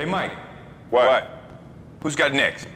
Hey, Mike. What? Who's got next?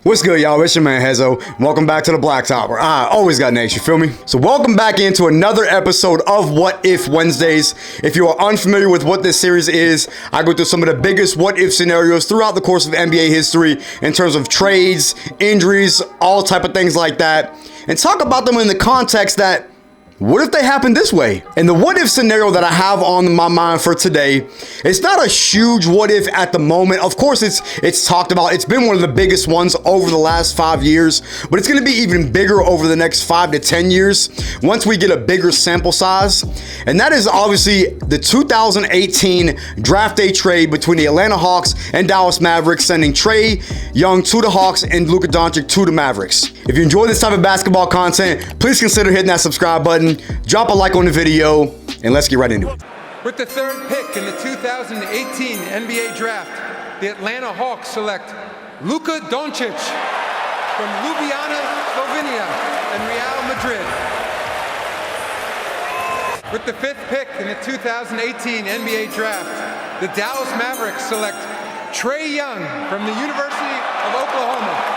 What's good, y'all? It's your man, Hezo. Welcome back to the Blacktop, where I always got next, you feel me? So welcome back into another episode of What If Wednesdays. If you are unfamiliar with what this series is, I go through some of the biggest what if scenarios throughout the course of NBA history in terms of trades, injuries, all type of things like that, and talk about them in the context that, what if they happen this way? And the what if scenario that I have on my mind for today, it's not a huge what if at the moment. Of course, it's talked about. It's been one of the biggest ones over the last 5 years, but it's going to be even bigger over the next 5 to 10 years once we get a bigger sample size. And that is obviously the 2018 draft day trade between the Atlanta Hawks and Dallas Mavericks, sending Trae Young to the Hawks and Luka Doncic to the Mavericks. If you enjoy this type of basketball content, please consider hitting that subscribe button. Drop a like on the video, and let's get right into it. With the third pick in the 2018 NBA Draft, the Atlanta Hawks select Luka Doncic from Ljubljana, Slovenia, and Real Madrid. With the fifth pick in the 2018 NBA Draft, the Dallas Mavericks select Trae Young from the University of Oklahoma.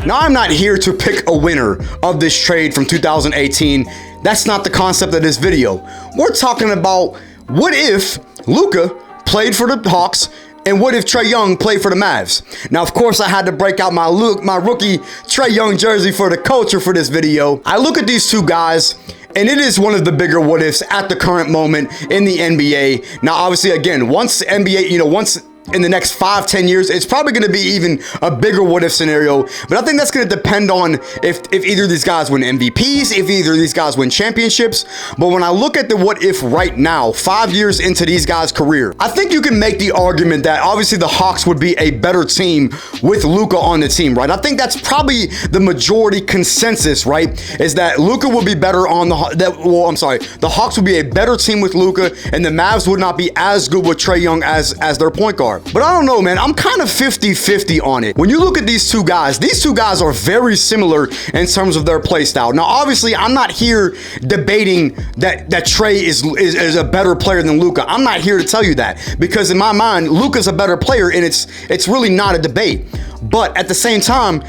Now, I'm not here to pick a winner of this trade from 2018. That's not the concept of this video. We're talking about what if Luka played for the Hawks and what if Trae Young played for the Mavs. Now, of course, I had to break out my rookie Trae Young jersey for the culture for this video. I look at these two guys, and it is one of the bigger what ifs at the current moment in the NBA. Now, obviously, again, once NBA, once in the next 5-10 years, it's probably going to be even a bigger what if scenario. But I think that's going to depend on if either of these guys win MVPs, if either of these guys win championships. But when I look at the what if right now, 5 years into these guys' career, I think you can make the argument that obviously the Hawks would be a better team with Luka on the team, right? I think that's probably the majority consensus, right? Is that Luka will be better on the Hawks would be a better team with Luka, and the Mavs would not be as good with Trae Young as their point guard. But I don't know, man. I'm kind of 50-50 on it. When you look at these two guys are very similar in terms of their play style. Now, obviously, I'm not here debating that Trae is a better player than Luka. I'm not here to tell you that, because in my mind, Luka's a better player, and it's really not a debate. But at the same time,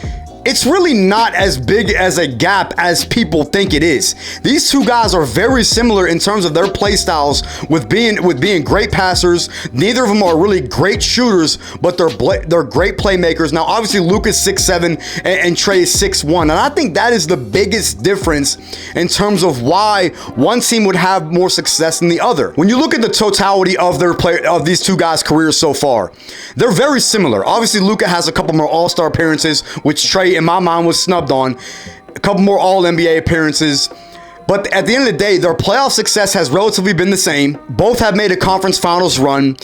it's really not as big as a gap as people think it is. These two guys are very similar in terms of their play styles with being great passers. Neither of them are really great shooters, but they're great playmakers. Now, obviously, Luka's 6'7" and Trae is 6'1", and I think that is the biggest difference in terms of why one team would have more success than the other. When you look at the totality of these two guys' careers so far, they're very similar. Obviously, Luka has a couple more All-Star appearances, which Trae, in my mind, was snubbed on. A couple more All-NBA appearances. But at the end of the day, their playoff success has relatively been the same. Both have made a conference finals run.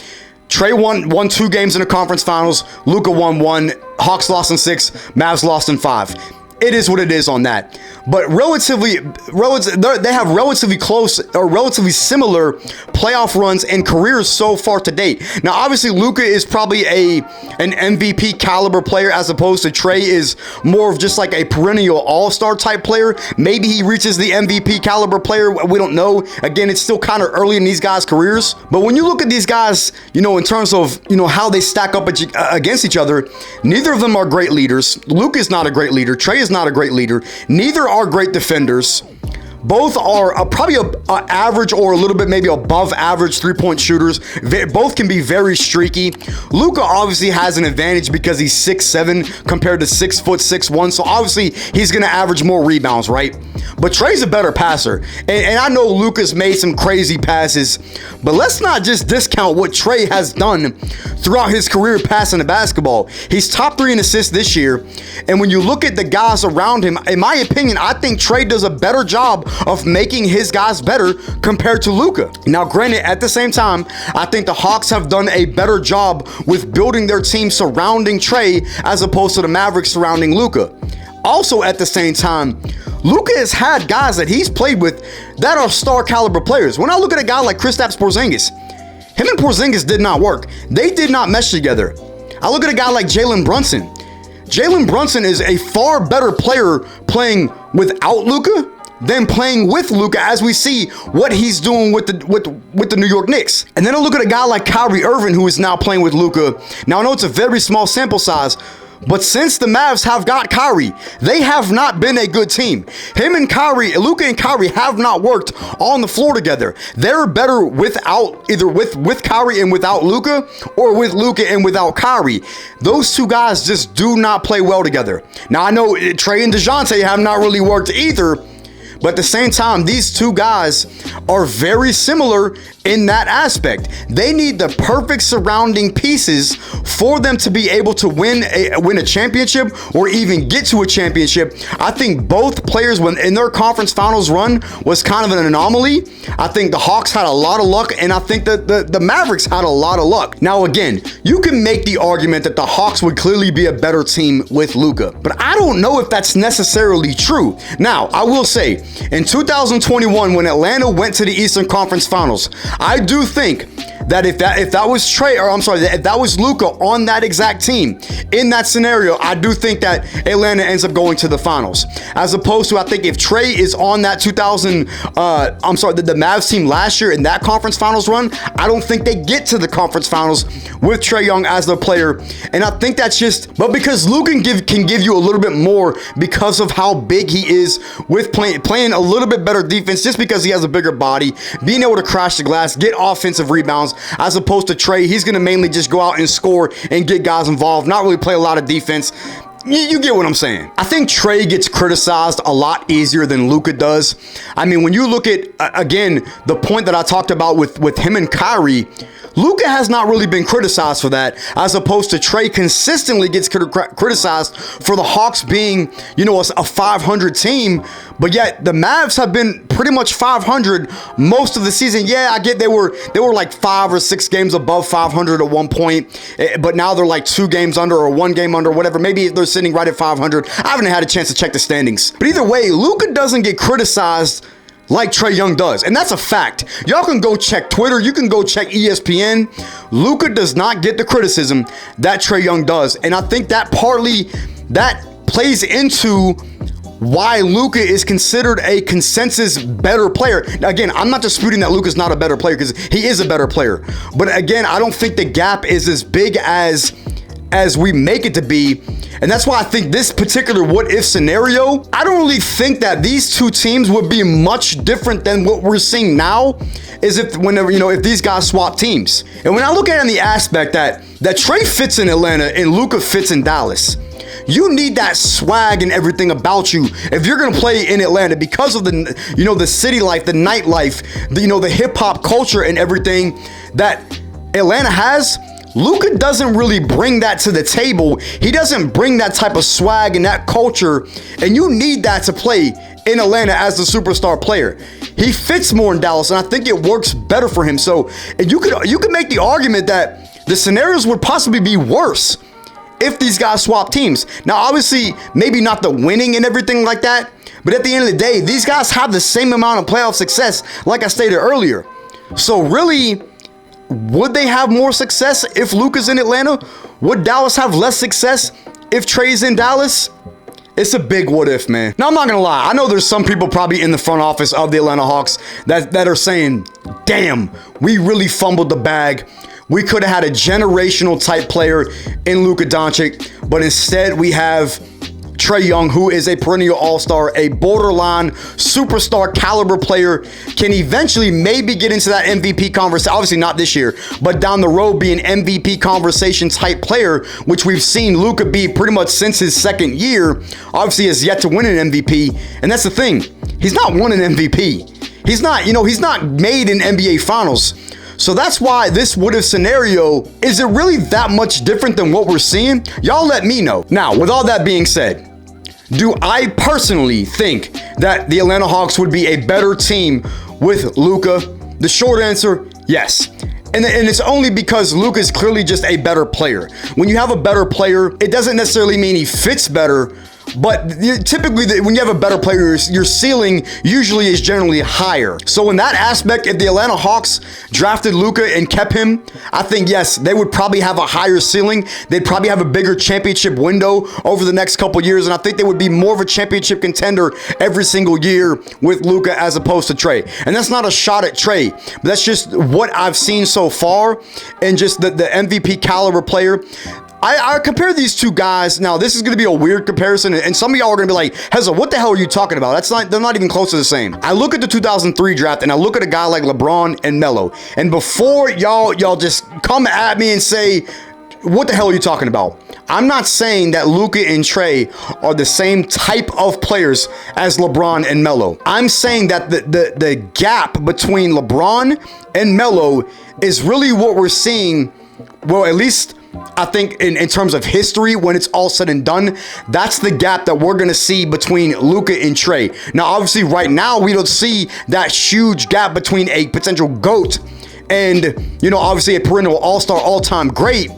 Trae won 2 games in the conference finals. Luka won 1. Hawks lost in 6. Mavs lost in 5. It is what it is on that. But they have relatively close or relatively similar playoff runs and careers so far to date. Now, obviously, Luka is probably an MVP caliber player, as opposed to Trae is more of just like a perennial all-star type player. Maybe he reaches the MVP caliber player. We don't know. Again, it's still kind of early in these guys' careers. But when you look at these guys, in terms of, how they stack up against each other, neither of them are great leaders. Luka is not a great leader. Trae is not a great leader. Neither are great defenders. Both are probably a average or a little bit maybe above average three-point shooters. Both can be very streaky. Luka obviously has an advantage because he's 6'7" compared to 6', 6'1". So obviously he's going to average more rebounds, right? But Trae's a better passer. And I know Luka's made some crazy passes, but let's not just discount what Trae has done throughout his career passing the basketball. He's top 3 in assists this year. And when you look at the guys around him, in my opinion, I think Trae does a better job of making his guys better compared to Luka. Now, granted, at the same time, I think the Hawks have done a better job with building their team surrounding Trae as opposed to the Mavericks surrounding Luka. Also, at the same time, Luka has had guys that he's played with that are star caliber players. When I look at a guy like Kristaps Porzingis, him and Porzingis did not work. They did not mesh together. I look at a guy like Jalen Brunson. Jalen Brunson is a far better player playing without Luka than playing with Luka, as we see what he's doing with the New York Knicks. And then I look at a guy like Kyrie Irving, who is now playing with Luka. Now I know it's a very small sample size, but since the Mavs have got Kyrie, they have not been a good team. Him and Kyrie, Luka and Kyrie have not worked on the floor together. They're better without, either with Kyrie and without Luka, or with Luka and without Kyrie. Those two guys just do not play well together. Now I know Trae and DeJounte have not really worked either, but at the same time, these two guys are very similar in that aspect. They need the perfect surrounding pieces for them to be able to win a championship or even get to a championship. I think both players, when in their conference finals run, was kind of an anomaly. I think the Hawks had a lot of luck, and I think that the Mavericks had a lot of luck. Now, again, you can make the argument that the Hawks would clearly be a better team with Luka, but I don't know if that's necessarily true. Now, I will say, in 2021, when Atlanta went to the Eastern Conference Finals, I do think that if that was Trae, or I'm sorry, if that was Luka on that exact team in that scenario, I do think that Atlanta ends up going to the finals. As opposed to, I think if Trae is on that the Mavs team last year in that conference finals run, I don't think they get to the conference finals with Trae Young as their player. And I think that's just, but because Luka can give you a little bit more because of how big he is with playing a little bit better defense, just because he has a bigger body, being able to crash the glass, get offensive rebounds, as opposed to Trae. He's going to mainly just go out and score and get guys involved, not really play a lot of defense. You get what I'm saying. I think Trae gets criticized a lot easier than Luka does. I mean, when you look at, again, the point that I talked about with him and Kyrie, Luka has not really been criticized for that, as opposed to Trae consistently gets criticized for the Hawks being, a 500 team, but yet the Mavs have been pretty much 500 most of the season. Yeah, I get they were like 5 or 6 games above 500 at one point, but now they're like 2 games under or 1 game under, whatever. Maybe they're sitting right at 500. I haven't had a chance to check the standings. But either way, Luka doesn't get criticized like Trae Young does. And that's a fact. Y'all can go check Twitter. You can go check ESPN. Luka does not get the criticism that Trae Young does. And I think that plays into why Luka is considered a consensus better player. Now, again, I'm not disputing that Luka's not a better player, because he is a better player. But again, I don't think the gap is as big as we make it to be. And that's why I think this particular what-if scenario, I don't really think that these two teams would be much different than what we're seeing now, is if these guys swap teams. And when I look at it in the aspect that Trae fits in Atlanta and Luka fits in Dallas, you need that swag and everything about you if you're going to play in Atlanta, because of the city life, the nightlife, the hip hop culture and everything that Atlanta has. Luka doesn't really bring that to the table. He doesn't bring that type of swag and that culture, and you need that to play in Atlanta as the superstar player. He fits more in Dallas, and I think it works better for him. So you could make the argument that the scenarios would possibly be worse if these guys swap teams. Now, obviously, maybe not the winning and everything like that, but at the end of the day, these guys have the same amount of playoff success, like I stated earlier. So really, would they have more success if Luka's in Atlanta? Would Dallas have less success if Trae's in Dallas? It's a big what if, man. Now, I'm not gonna lie. I know there's some people probably in the front office of the Atlanta Hawks that are saying, damn, we really fumbled the bag. We could have had a generational type player in Luka Doncic, but instead we have Trae Young, who is a perennial all-star, a borderline superstar caliber player, can eventually maybe get into that MVP conversation. Obviously not this year, but down the road be an MVP conversation type player, which we've seen Luka be pretty much since his second year. Obviously has yet to win an MVP, and that's the thing. He's not won an MVP. He's not made an NBA Finals. So that's why this what-if scenario, is it really that much different than what we're seeing? Y'all let me know. Now, with all that being said, do I personally think that the Atlanta Hawks would be a better team with Luka? The short answer, yes. And it's only because Luka is clearly just a better player. When you have a better player, it doesn't necessarily mean he fits better, But typically, when you have a better player, your ceiling usually is generally higher. So in that aspect, if the Atlanta Hawks drafted Luka and kept him, I think, yes, they would probably have a higher ceiling. They'd probably have a bigger championship window over the next couple years. And I think they would be more of a championship contender every single year with Luka as opposed to Trae. And that's not a shot at Trae, but that's just what I've seen so far and just the MVP caliber player. I compare these two guys. Now, this is going to be a weird comparison, and some of y'all are going to be like, Hezza, what the hell are you talking about? They're not even close to the same. I look at the 2003 draft, and I look at a guy like LeBron and Melo. And before y'all just come at me and say, what the hell are you talking about? I'm not saying that Luka and Trae are the same type of players as LeBron and Melo. I'm saying that the gap between LeBron and Melo is really what we're seeing, well, at least I think in terms of history, when it's all said and done, that's the gap that we're going to see between Luka and Trae. Now, obviously, right now, we don't see that huge gap between a potential GOAT and, obviously a perennial all-star, all-time great.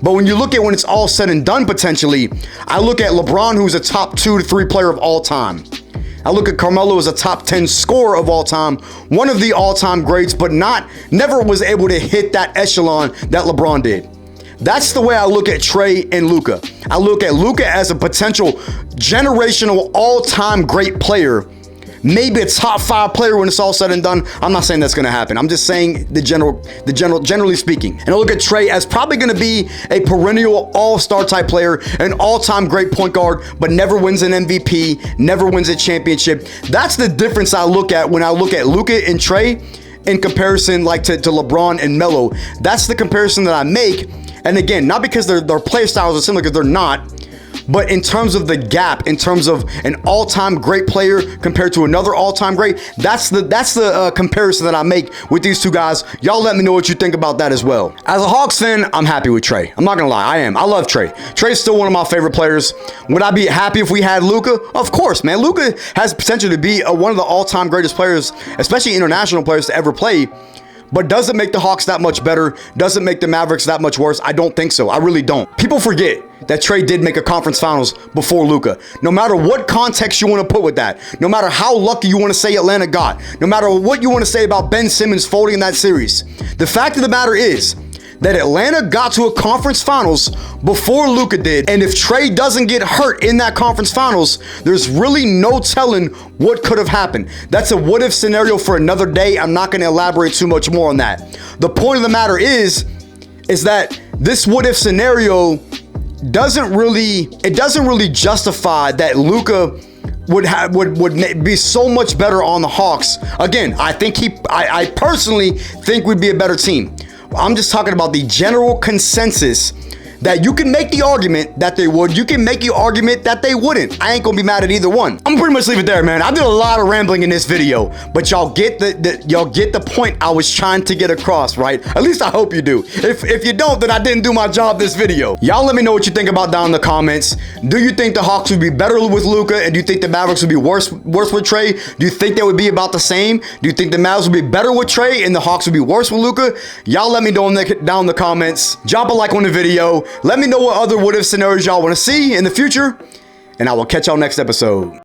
But when you look at when it's all said and done, potentially, I look at LeBron, who's a top 2 to 3 player of all time. I look at Carmelo as a top 10 scorer of all time, one of the all-time greats, but never was able to hit that echelon that LeBron did. That's the way I look at Trae and Luka. I look at Luka as a potential generational all-time great player, maybe a top 5 player when it's all said and done. I'm not saying that's going to happen. I'm just saying generally speaking. And I look at Trae as probably going to be a perennial all-star type player, an all-time great point guard, but never wins an MVP, never wins a championship. That's the difference I look at when I look at Luka and Trae in comparison to LeBron and Melo. That's the comparison that I make. And again, not because their play styles are similar, because they're not, but in terms of the gap, in terms of an all-time great player compared to another all-time great, that's the comparison that I make with these two guys. Y'all let me know what you think about that as well. As a Hawks fan, I'm happy with Trae. I'm not gonna lie, I am. I love Trae. Trae's still one of my favorite players. Would I be happy if we had Luka? Of course, man. Luka has potential to be one of the all-time greatest players, especially international players, to ever play. But does it make the Hawks that much better? Does it make the Mavericks that much worse? I don't think so. I really don't. People forget that Trae did make a conference finals before Luka. No matter what context you want to put with that, no matter how lucky you want to say Atlanta got, no matter what you want to say about Ben Simmons folding in that series, the fact of the matter is that Atlanta got to a conference finals before Luka did. And if Trae doesn't get hurt in that conference finals, there's really no telling what could have happened. That's a what if scenario for another day. I'm not going to elaborate too much more on that. The point of the matter is that this what if scenario doesn't really justify that Luka would be so much better on the Hawks. Again, I personally think we'd be a better team. I'm just talking about the general consensus that you can make the argument that they would. You can make the argument that they wouldn't. I ain't gonna be mad at either one. I'm pretty much leave it there, man. I did a lot of rambling in this video, but y'all get the point I was trying to get across, right? At least I hope you do. If you don't, then I didn't do my job this video. Y'all let me know what you think about down in the comments. Do you think the Hawks would be better with Luka, and do you think the Mavericks would be worse with Trae? Do you think they would be about the same? Do you think the Mavs would be better with Trae and the Hawks would be worse with Luka? Y'all let me know down in the comments. Drop a like on the video. Let me know what other what-if scenarios y'all want to see in the future, and I will catch y'all next episode.